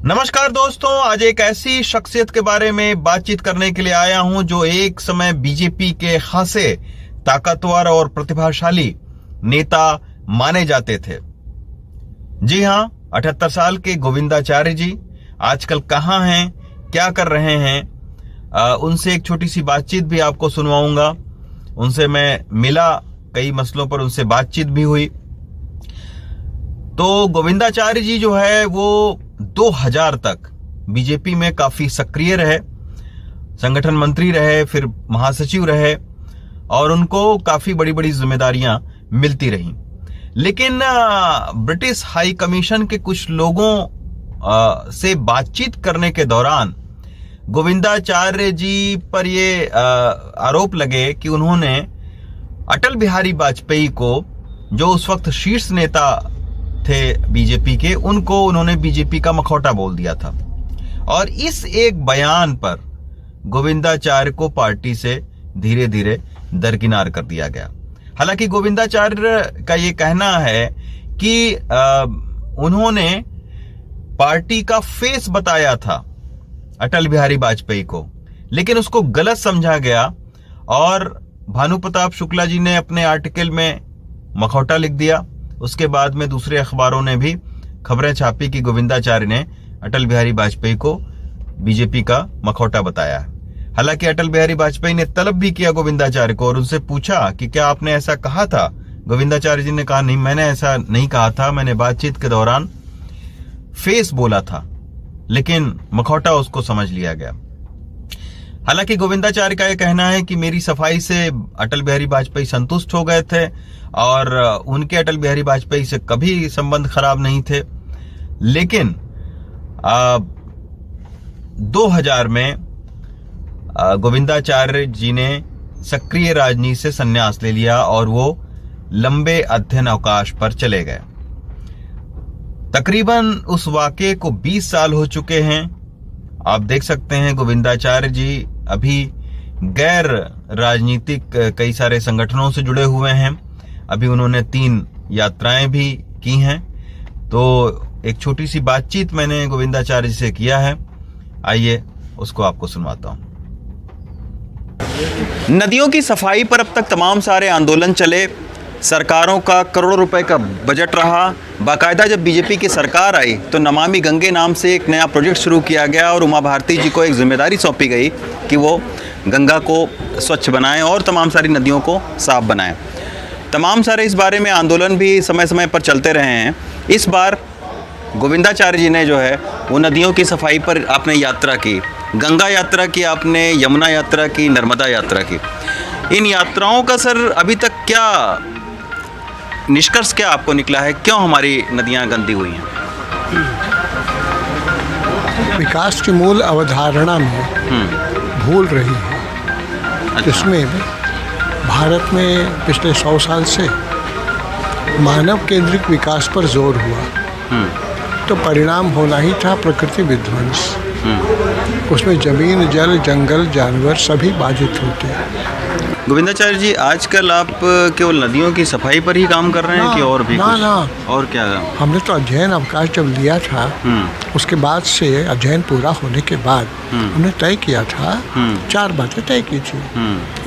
नमस्कार दोस्तों, आज एक ऐसी शख्सियत के बारे में बातचीत करने के लिए आया हूं जो एक समय बीजेपी के खासे ताकतवर और प्रतिभाशाली नेता माने जाते थे। जी हां, 78 साल के गोविंदाचार्य जी आजकल कहां हैं, क्या कर रहे हैं, उनसे एक छोटी सी बातचीत भी आपको सुनवाऊंगा। उनसे मैं मिला, कई मसलों पर उनसे बातचीत भी हुई। तो गोविंदाचार्य जी जो है वो 2000 तक बीजेपी में काफी सक्रिय रहे, संगठन मंत्री रहे, फिर महासचिव रहे और उनको काफी बड़ी बड़ी जिम्मेदारियां मिलती रहीं। लेकिन ब्रिटिश हाई कमीशन के कुछ लोगों से बातचीत करने के दौरान गोविंदाचार्य जी पर ये आरोप लगे कि उन्होंने अटल बिहारी वाजपेयी को, जो उस वक्त शीर्ष नेता थे बीजेपी के, उन्होंने बीजेपी का मखौटा बोल दिया था। और इस एक बयान पर गोविंदाचार्य को पार्टी से धीरे धीरे दरकिनार कर दिया गया। हालांकि गोविंदाचार्य का ये कहना है कि उन्होंने पार्टी का फेस बताया था अटल बिहारी वाजपेयी को, लेकिन उसको गलत समझा गया और भानु प्रताप शुक्ला जी ने अपने आर्टिकल में मखौटा लिख दिया। उसके बाद में दूसरे अखबारों ने भी खबरें छापी कि गोविंदाचार्य ने अटल बिहारी वाजपेयी को बीजेपी का मखौटा बताया है। हालांकि अटल बिहारी वाजपेयी ने तलब भी किया गोविंदाचार्य को और उनसे पूछा कि क्या आपने ऐसा कहा था। गोविंदाचार्य जी ने कहा, नहीं, मैंने ऐसा नहीं कहा था, मैंने बातचीत के दौरान फेस बोला था, लेकिन मखौटा उसको समझ लिया गया। हालांकि गोविंदाचार्य का यह कहना है कि मेरी सफाई से अटल बिहारी वाजपेयी संतुष्ट हो गए थे और उनके अटल बिहारी वाजपेयी से कभी संबंध खराब नहीं थे। लेकिन 2000 में गोविंदाचार्य जी ने सक्रिय राजनीति से संन्यास ले लिया और वो लंबे अध्ययन अवकाश पर चले गए। तकरीबन उस वाकये को 20 साल हो चुके हैं। आप देख सकते हैं गोविंदाचार्य जी अभी गैर राजनीतिक कई सारे संगठनों से जुड़े हुए हैं। अभी उन्होंने 3 यात्राएं भी की हैं। तो एक छोटी सी बातचीत मैंने गोविंदाचार्य जी से किया है, आइए उसको आपको सुनवाता हूं। नदियों की सफाई पर अब तक तमाम सारे आंदोलन चले, सरकारों का करोड़ों रुपए का बजट रहा। बाकायदा जब बीजेपी की सरकार आई तो नमामि गंगे नाम से एक नया प्रोजेक्ट शुरू किया गया और उमा भारती जी को एक जिम्मेदारी सौंपी गई कि वो गंगा को स्वच्छ बनाएं और तमाम सारी नदियों को साफ बनाएं। तमाम सारे इस बारे में आंदोलन भी समय समय पर चलते रहे हैं। इस बार गोविंदाचार्य जी ने जो है वो नदियों की सफाई पर आपने यात्रा की, गंगा यात्रा की आपने, यमुना यात्रा की, नर्मदा यात्रा की। इन यात्राओं का सर अभी तक क्या निष्कर्ष क्या आपको निकला है? क्यों हमारी नदियां गंदी हुई हैं? विकास की मूल अवधारणा में भूल रही है। अच्छा। इसमें भारत में पिछले 100 साल से मानव केंद्रित विकास पर जोर हुआ, तो परिणाम होना ही था प्रकृति विध्वंस। उसमें जमीन, जल, जंगल, जानवर सभी बाधित होते हैं। गोविंदाचार्य जी, आजकल आप केवल नदियों की सफाई पर ही काम कर रहे हैं कि और भी कुछ? ना, और क्या? हमने तो अध्ययन अवकाश जब लिया था उसके बाद से अध्ययन पूरा होने के बाद हमने तय किया था 4 बातें तय की थी।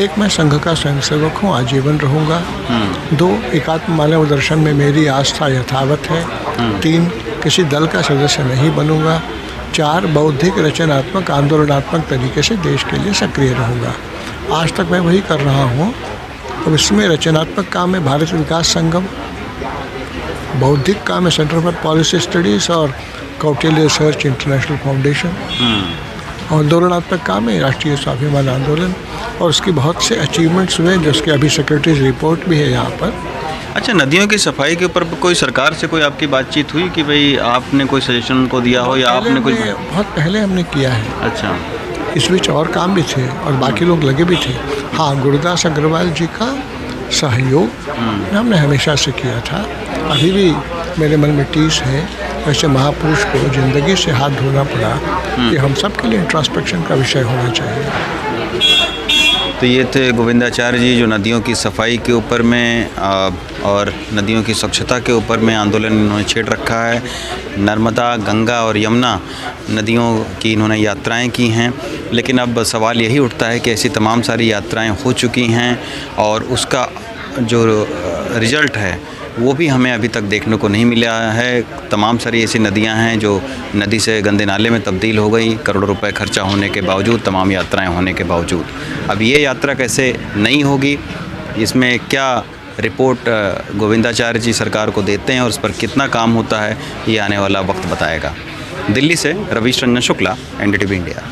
एक, मैं संघ का स्वयंसेवक हूँ, आजीवन रहूँगा। 2, एकात्म मानव दर्शन में मेरी आस्था यथावत है। 3, किसी दल का सदस्य नहीं बनूंगा। 4, बौद्धिक, रचनात्मक, आंदोलनात्मक तरीके से देश के लिए सक्रिय रहूँगा। आज तक मैं वही कर रहा हूँ। अब इसमें रचनात्मक काम में भारत विकास संगम, बौद्धिक काम में सेंटर फॉर पॉलिसी स्टडीज़ और कौटिल्य रिसर्च इंटरनेशनल फाउंडेशन, और आंदोलनात्मक काम में राष्ट्रीय स्वाभिमान आंदोलन, और उसकी बहुत से अचीवमेंट्स हुए जिसके अभी सेक्रेटरीज रिपोर्ट भी है यहाँ पर। अच्छा, नदियों की सफाई के ऊपर कोई सरकार से कोई आपकी बातचीत हुई कि भाई आपने कोई सजेशन को दिया हो या आपने कोई? बहुत पहले हमने किया है। अच्छा। इस बीच और काम भी थे और बाकी लोग लगे भी थे। हाँ, गुरुदास अग्रवाल जी का सहयोग हमने हमेशा से किया था। अभी भी मेरे मन में टीस है, वैसे महापुरुष को ज़िंदगी से हाथ धोना पड़ा कि हम सब के लिए इंट्रोस्पेक्शन का विषय होना चाहिए। तो ये थे गोविंदाचार्य जी जो नदियों की सफाई के ऊपर में और नदियों की स्वच्छता के ऊपर में आंदोलन इन्होंने छेड़ रखा है। नर्मदा, गंगा और यमुना नदियों की इन्होंने यात्राएं की हैं, लेकिन अब सवाल यही उठता है कि ऐसी तमाम सारी यात्राएं हो चुकी हैं और उसका जो रिज़ल्ट है वो भी हमें अभी तक देखने को नहीं मिला है। तमाम सारी ऐसी नदियां हैं जो नदी से गंदे नाले में तब्दील हो गई, करोड़ों रुपए खर्चा होने के बावजूद, तमाम यात्राएं होने के बावजूद। अब ये यात्रा कैसे नहीं होगी, इसमें क्या रिपोर्ट गोविंदाचार्य जी सरकार को देते हैं और उस पर कितना काम होता है, ये आने वाला वक्त बताएगा। दिल्ली से रवीश रंजन शुक्ला, NDTV इंडिया।